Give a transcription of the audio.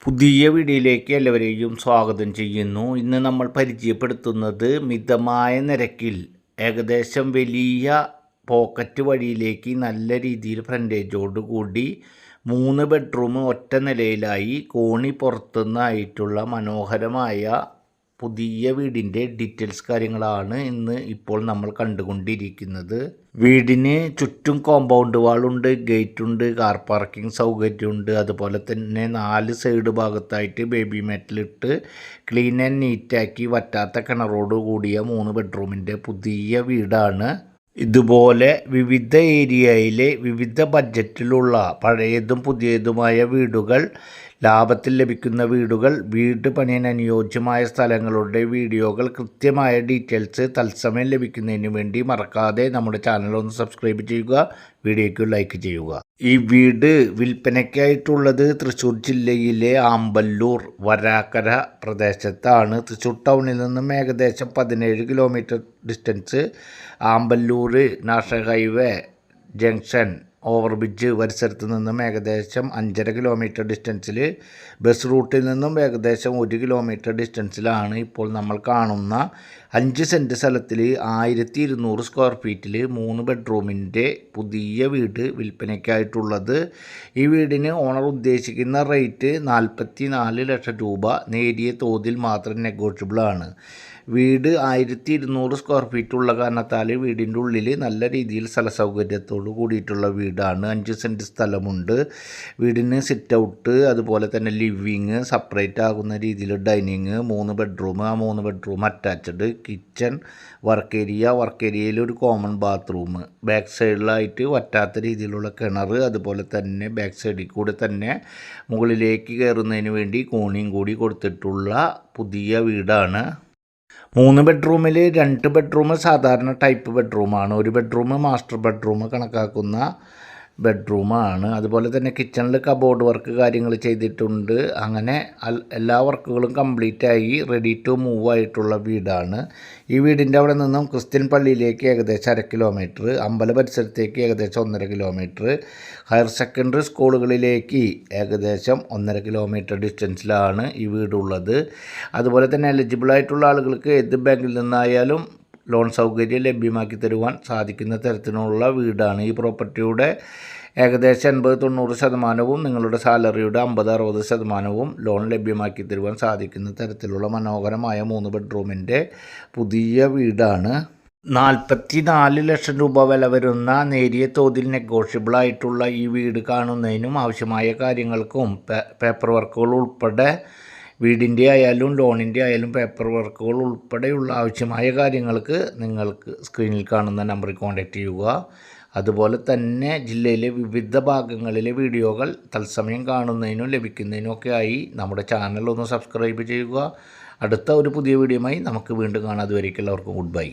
പുതിയ വീഡിയോയിലേക്ക് എല്ലാവരെയും സ്വാഗതം ചെയ്യുന്നു. ഇന്ന് നമ്മൾ പരിചയപ്പെടുത്തുന്നത് മിതമായ നിരക്കിൽ ഏകദേശം വലിയ പോക്കറ്റ് വഴിയിലേക്ക് നല്ല രീതിയിൽ ഫ്രണ്ടേജോട് കൂടി 3 ബെഡ്റൂം ഒറ്റ നിലയിലായി കോണി പുറത്തുനിന്നായിട്ടുള്ള മനോഹരമായ പുതിയ വീടിൻ്റെ ഡീറ്റെയിൽസ് കാര്യങ്ങളാണ് ഇപ്പോൾ നമ്മൾ കണ്ടുകൊണ്ടിരിക്കുന്നത്. വീടിന് ചുറ്റും കോമ്പൗണ്ട് വാളുണ്ട്, ഗേറ്റുണ്ട്, കാർ പാർക്കിംഗ് സൗകര്യമുണ്ട്. അതുപോലെ തന്നെ 4 സൈഡ് ഭാഗത്തായിട്ട് ബേബി മെറ്റലിട്ട് ക്ലീൻ ആൻഡ് നീറ്റാക്കി വറ്റാത്ത കിണറോട് കൂടിയ 3 ബെഡ്റൂമിൻ്റെ പുതിയ വീടാണ്. ഇതുപോലെ വിവിധ ഏരിയയിലെ വിവിധ ബഡ്ജറ്റിലുള്ള പഴയതും പുതിയതുമായ വീടുകൾ, ലാഭത്തിൽ ലഭിക്കുന്ന വീടുകൾ, വീട് പണിയാൻ അനുയോജ്യമായ സ്ഥലങ്ങളുടെ വീഡിയോകൾ, കൃത്യമായ ഡീറ്റെയിൽസ് തത്സമയം ലഭിക്കുന്നതിന് വേണ്ടി മറക്കാതെ നമ്മുടെ ചാനൽ ഒന്ന് സബ്സ്ക്രൈബ് ചെയ്യുക, വീഡിയോയ്ക്ക് ലൈക്ക് ചെയ്യുക. ഈ വീട് വിൽപ്പനയ്ക്കായിട്ടുള്ളത് തൃശ്ശൂർ ജില്ലയിലെ ആമ്പല്ലൂർ വരാക്കര പ്രദേശത്താണ്. തൃശ്ശൂർ ടൗണിൽ നിന്നും ഏകദേശം 17 kilometre distance, Amballur national highway junction overbridge പരിസരത്ത് നിന്നും ഏകദേശം 5.5 കിലോമീറ്റർ ഡിസ്റ്റൻസിൽ, ബസ് റൂട്ടിൽ നിന്നും ഏകദേശം 1 കിലോമീറ്റർ ഡിസ്റ്റൻസിലാണ് ഇപ്പോൾ നമ്മൾ കാണുന്ന 5 സെൻറ്റ് സ്ഥലത്തിൽ 1200 സ്ക്വയർ ഫീറ്റിൽ 3 ബെഡ്റൂമിൻ്റെ പുതിയ വീട് വിൽപ്പനയ്ക്കായിട്ടുള്ളത്. ഈ വീടിന് ഓണർ ഉദ്ദേശിക്കുന്ന റേറ്റ് 44 ലക്ഷം രൂപ. നേരിയ തോതിൽ മാത്രം നെഗോഷ്യബിളാണ്. വീട് 1200 സ്ക്വയർ ഫീറ്റ് ഉള്ള കാരണത്താൽ വീടിൻ്റെ ഉള്ളിൽ നല്ല രീതിയിൽ സ്ഥല സൗകര്യത്തോട് കൂടിയിട്ടുള്ള വീടാണ്. 5 സെൻറ്റ് സ്ഥലമുണ്ട്. വീടിന് സിറ്റ് ഔട്ട്, അതുപോലെ തന്നെ ലിവിങ്, സെപ്പറേറ്റ് ആകുന്ന രീതിയിൽ ഡൈനിങ്, 3 ബെഡ്റൂം, ആ 3 ബെഡ്റൂം അറ്റാച്ച്ഡ്, കിച്ചൺ, വർക്ക് ഏരിയയിൽ ഒരു കോമൺ ബാത്റൂം, ബാക്ക് സൈഡിലായിട്ട് വറ്റാത്ത രീതിയിലുള്ള കിണർ, അതുപോലെ തന്നെ ബാക്ക് സൈഡിൽ കൂടെ തന്നെ മുകളിലേക്ക് കയറുന്നതിന് വേണ്ടി കോണിയും കൂടി കൊടുത്തിട്ടുള്ള പുതിയ വീടാണ്. 3 ബെഡ്റൂമിൽ 2 ബെഡ്റൂം സാധാരണ ടൈപ്പ് ബെഡ്റൂമാണ്. 1 ബെഡ്റൂം മാസ്റ്റർ ബെഡ്റൂം കണക്കാക്കുന്ന ബെഡ്റൂമാണ്. അതുപോലെ തന്നെ കിച്ചണിൽ കബോർഡ് വർക്ക് കാര്യങ്ങൾ ചെയ്തിട്ടുണ്ട്. അങ്ങനെ എല്ലാ വർക്കുകളും കംപ്ലീറ്റ് ആയി റെഡി ടു മൂവ് ആയിട്ടുള്ള വീടാണ്. ഈ വീടിൻ്റെ അവിടെ നിന്നും ക്രിസ്ത്യൻ പള്ളിയിലേക്ക് ഏകദേശം 1/2 കിലോമീറ്റർ, അമ്പല പരിസരത്തേക്ക് ഏകദേശം 1.5 കിലോമീറ്റർ, ഹയർ സെക്കൻഡറി സ്കൂളുകളിലേക്ക് ഏകദേശം 1.5 കിലോമീറ്റർ ഡിസ്റ്റൻസിലാണ് ഈ വീടുള്ളത്. അതുപോലെ തന്നെ എലിജിബിളായിട്ടുള്ള ആളുകൾക്ക് ഏത് ബാങ്കിൽ നിന്നായാലും ലോൺ സൗകര്യം ലഭ്യമാക്കി തരുവാൻ സാധിക്കുന്ന തരത്തിലുള്ള വീടാണ്. ഈ പ്രോപ്പർട്ടിയുടെ ഏകദേശം 80-90% നിങ്ങളുടെ സാലറിയുടെ 50-60% ലോൺ ലഭ്യമാക്കി തരുവാൻ സാധിക്കുന്ന തരത്തിലുള്ള മനോഹരമായ 3 ബെഡ്റൂമിൻ്റെ പുതിയ വീടാണ്. 44 ലക്ഷം രൂപ വില വരുന്ന നേരിയ തോതിൽ നെഗോഷ്യബിളായിട്ടുള്ള ഈ വീട് കാണുന്നതിനും ആവശ്യമായ കാര്യങ്ങൾക്കും പേപ്പർ വർക്കുകൾ ഉൾപ്പെടെ, വീടിൻ്റെ ആയാലും ലോണിൻ്റെ ആയാലും പേപ്പർ വർക്കുകൾ ഉൾപ്പെടെയുള്ള ആവശ്യമായ കാര്യങ്ങൾക്ക് നിങ്ങൾക്ക് സ്ക്രീനിൽ കാണുന്ന നമ്പറിൽ കോൺടാക്റ്റ് ചെയ്യുക. അതുപോലെ തന്നെ ജില്ലയിലെ വിവിധ ഭാഗങ്ങളിലെ വീഡിയോകൾ തത്സമയം കാണുന്നതിനും ലഭിക്കുന്നതിനും ഒക്കെ ആയി നമ്മുടെ ചാനൽ ഒന്ന് സബ്സ്ക്രൈബ് ചെയ്യുക. അടുത്ത ഒരു പുതിയ വീഡിയോയുമായി നമുക്ക് വീണ്ടും കാണാം. അതുവരേക്കും എല്ലാവർക്കും ഗുഡ് ബൈ.